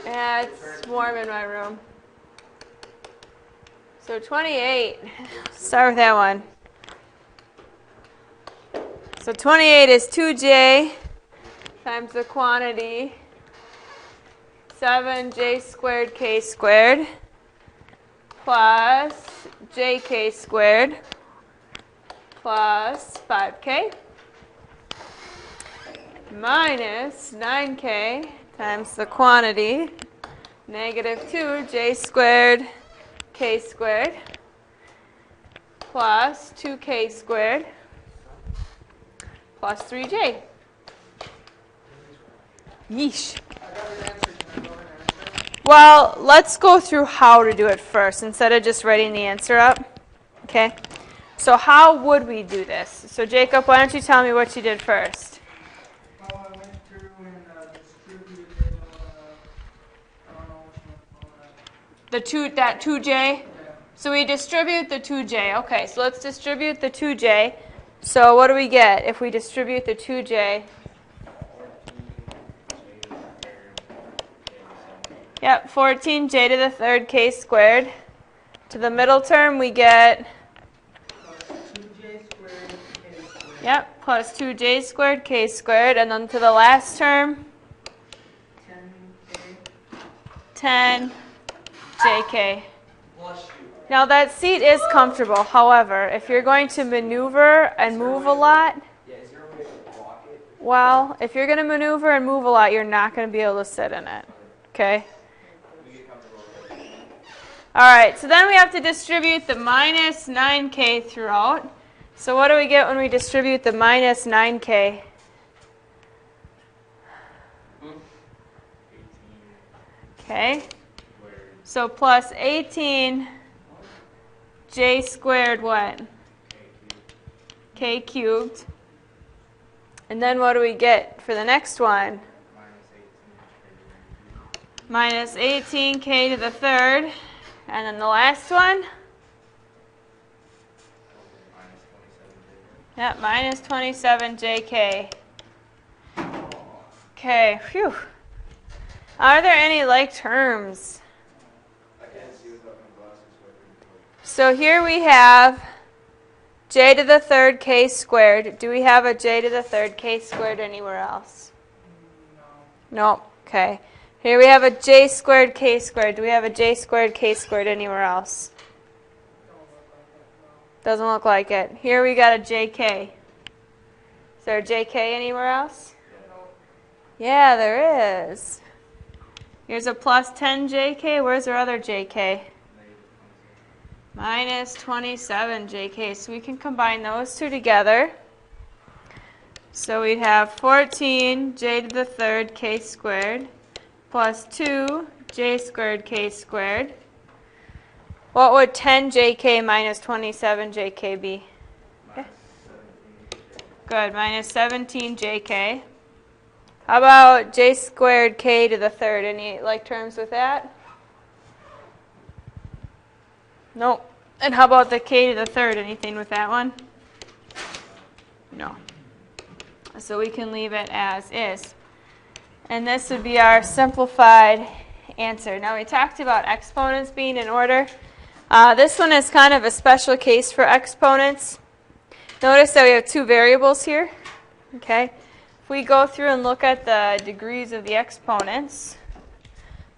Yeah, it's warm in my room. So 28, start with that one. So 28 is 2j times the quantity 7j squared k squared plus jk squared plus 5k minus 9k times the quantity negative 2j squared k squared plus 2k squared plus 3j. Yeesh. Well, let's go through how to do it first instead of just writing the answer up. Okay? So how would we do this? So Jacob, why don't you tell me what you did first? Well, I went through and distributed that 2j? Yeah. So we distribute the 2j. Okay, so let's distribute the 2j. So what do we get if we distribute the 2j? Yep, 14j to the third k squared. To the middle term we get 2j squared k squared. yep, plus 2j squared k squared. And then to the last term, 10k. 10jk. Now that seat is comfortable. However, if you're going to maneuver and move a lot, well, if you're going to maneuver and move a lot, you're not going to be able to sit in it. Okay? All right, so then we have to distribute the minus 9k throughout. So what do we get when we distribute the minus 9k? Okay. So plus 18j squared what? K cubed. And then what do we get for the next one? Minus 18k to the third. And then the last one? Yep, minus 27jk. Okay, phew. Are there any like terms? So here we have j to the third k squared. Do we have a j to the third k squared anywhere else? No. Nope. Okay. Here we have a j squared k squared. Do we have a j squared k squared anywhere else? Doesn't look like it. Here we got a jk. Is there a jk anywhere else? Yeah, there is. Here's a plus 10jk. Where's our other jk? Minus 27jk. So we can combine those two together. So we'd have 14j to the third k squared plus 2j squared k squared. What would 10jk minus 27jk be? Okay. Good, minus 17jk. How about j squared k to the third? Any like terms with that? Nope. And how about the k to the third? Anything with that one? No. So we can leave it as is. And this would be our simplified answer. Now we talked about exponents being in order. This one is kind of a special case for exponents. Notice that we have two variables here. Okay. If we go through and look at the degrees of the exponents,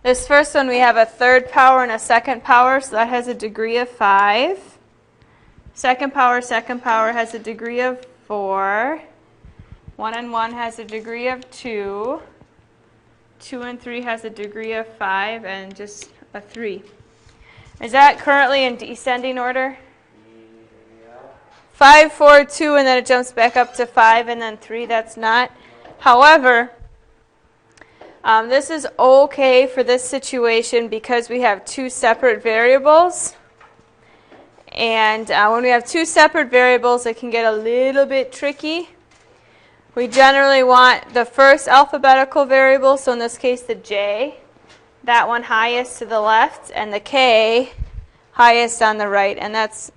this first one we have a third power and a second power, so that has a degree of 5. Second power has a degree of 4. 1 and 1 has a degree of 2. 2 and 3 has a degree of 5, and just a 3. Is that currently in descending order? 5, 4, 2, and then it jumps back up to 5, and then 3. That's not. However, this is okay for this situation because we have two separate variables. And when we have two separate variables, it can get a little bit tricky. We generally want the first alphabetical variable, so in this case the j, that one highest to the left, and the k highest on the right. And that's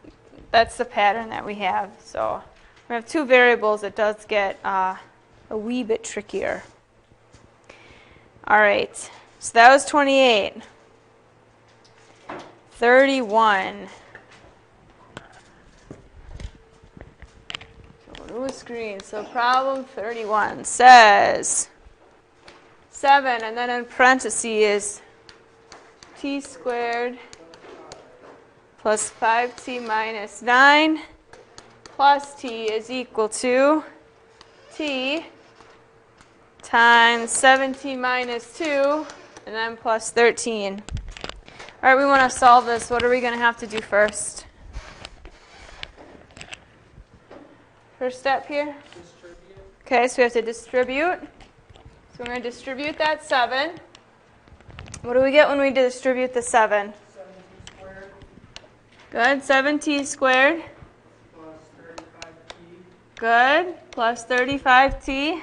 the pattern that we have. So we have two variables, it does get a wee bit trickier. All right, So that was 28. 31. New screen. So problem 31 says 7, and then in parentheses is t squared plus 5t minus 9 plus t is equal to t times 7t minus 2, and then plus 13. All right, we want to solve this. What are we going to have to do first? First step here? Distribute. Okay, so we have to distribute. So we're going to distribute that 7. What do we get when we distribute the 7? 7t squared Good. 7t squared. plus 35t Good. Plus 35t. minus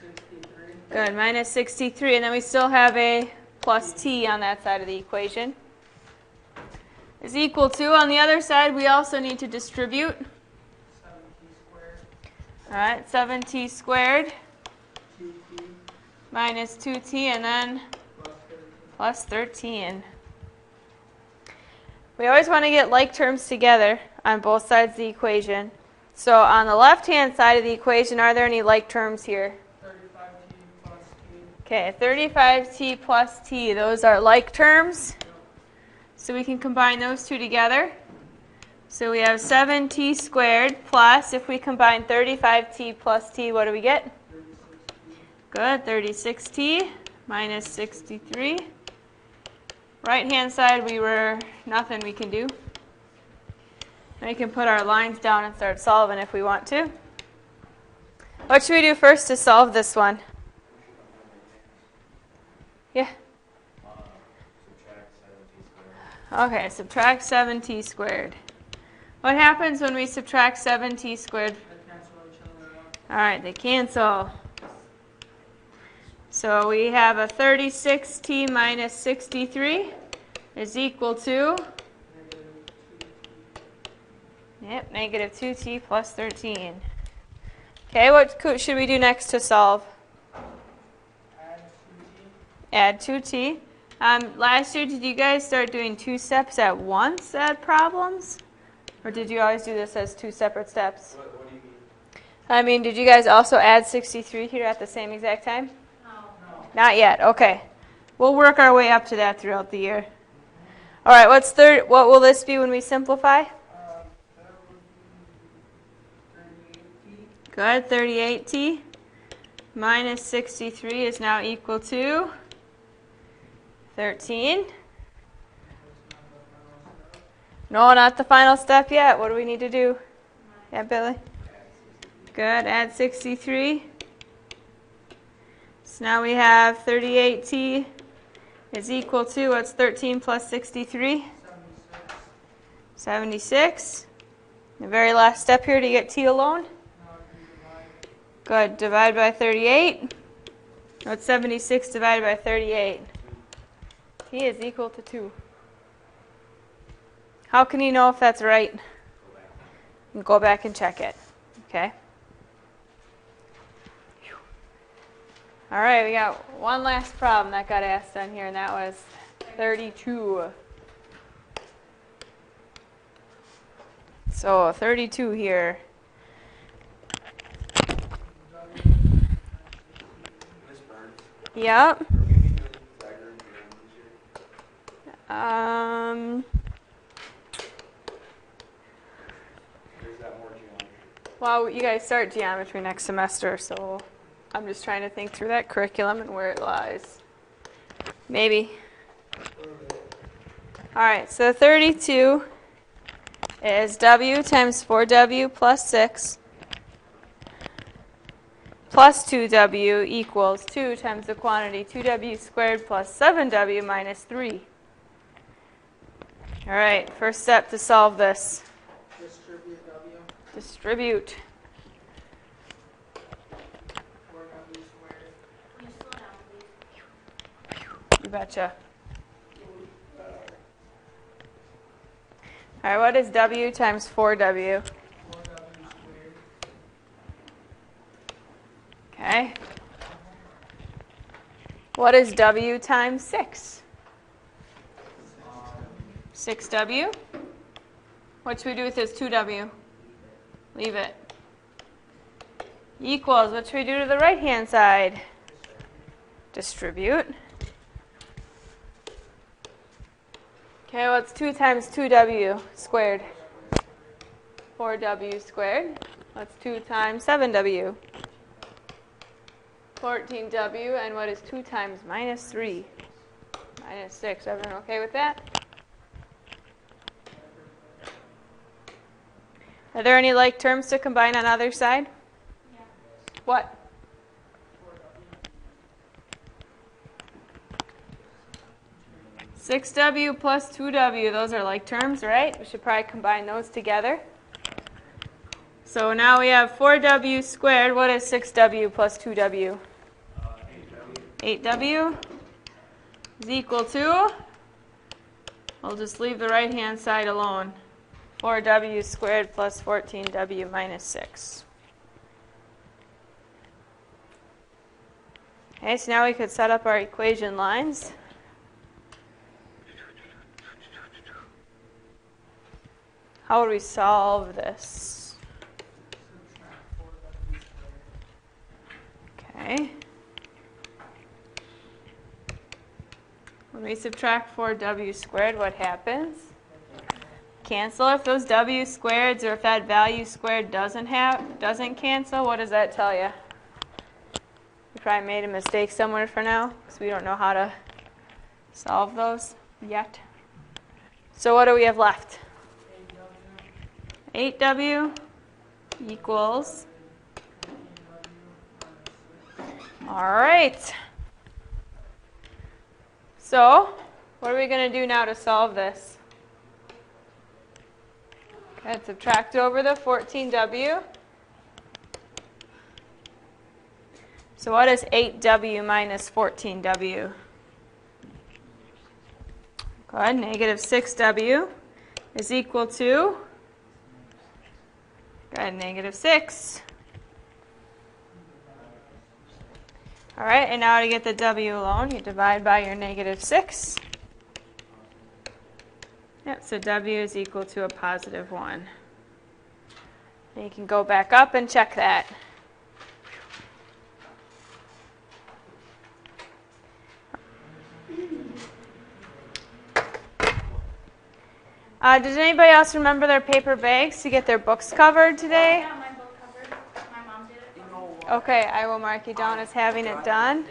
63 Good. Minus 63. And then we still have a plus t on that side of the equation. Is equal to, on the other side, we also need to distribute. 7t squared All right, 7t squared 2t minus 2t, and then plus 13. plus 13. We always want to get like terms together on both sides of the equation. So on the left-hand side of the equation, are there any like terms here? 35t plus t. Okay, 35t plus t, those are like terms. So we can combine those two together. So we have 7t squared plus, if we combine 35t plus t, what do we get? 36t Good, 36t minus 63. Right-hand side, we were nothing we can do. We can put our lines down and start solving if we want to. What should we do first to solve this one? Yeah. Okay, subtract 7t squared. What happens when we subtract 7t squared? They cancel each other out. All right, they cancel. So we have a 36t minus 63 is equal to, Negative 2t. yep, negative 2t plus 13. Okay, what should we do next to solve? Add 2t. Add 2t. Last year, did you guys start doing 2 steps at once at problems? Or did you always do this as 2 separate steps? What do you mean? I mean, did you guys also add 63 here at the same exact time? No. Not yet. Okay. We'll work our way up to that throughout the year. All right, what will this be when we simplify? That would be 38t. Good. 38t minus 63 is now equal to 13. No, not the final step yet. What do we need to do? Yeah, Billy? Good. Add 63. So now we have 38t is equal to, what's 13 plus 63? 76. 76. The very last step here to get t alone. Now I can divide. Good. Divide by 38. What's 76 divided by 38? T is equal to 2. How can you know if that's right? You can go back and check it. Okay. All right, we got one last problem that got asked on here, and that was 32. So 32 here. Miss Burns, Yep. are we gonna be doing diagram this year? Or is that more geometry? Well, you guys start geometry next semester, so I'm just trying to think through that curriculum and where it lies. Maybe. All right, so 32 is w times 4w plus 6 plus 2w equals 2 times the quantity 2w squared plus 7w minus 3. All right, first step to solve this. Distribute w. Distribute. 4w squared. You betcha. All right, what is w times 4w? 4w squared. Okay. What is W times 6? 6W. What should we do with this 2W? Leave it. Equals, what should we do to the right-hand side? Distribute. Okay, what's 2 times 2W squared? 4W squared. What's 2 times 7W? 14W. And what is 2 times minus 3? Minus 6. Everyone okay with that? Are there any like terms to combine on either side? Yeah. What? Six W plus 2W, those are like terms, right? We should probably combine those together. So now we have 4W squared. What is 6W plus 2W? 8W is equal to, we'll just leave the right-hand side alone. 4W squared plus 14W minus 6. Okay, so now we could set up our equation lines. How would we solve this? Okay. When we subtract 4W squared, what happens? Cancel. If those W squareds or if that value squared doesn't cancel, what does that tell you? We probably made a mistake somewhere for now because we don't know how to solve those yet. So what do we have left? 8W equals. All right. So what are we going to do now to solve this? Okay, subtract over the 14W. So what is 8W minus 14W? Good. Negative 6W is equal to, good, negative 6. All right, and now to get the W alone, you divide by your negative 6. Yep, so W is equal to a positive 1. And you can go back up and check that. Did anybody else remember their paper bags to get their books covered today? Yeah, my book covered. My mom did it. Okay, I will mark you down as having it done.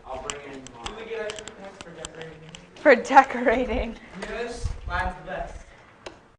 I'll bring it in tomorrow. Do we get extra points for decorating? For decorating. Yes, mine's the best.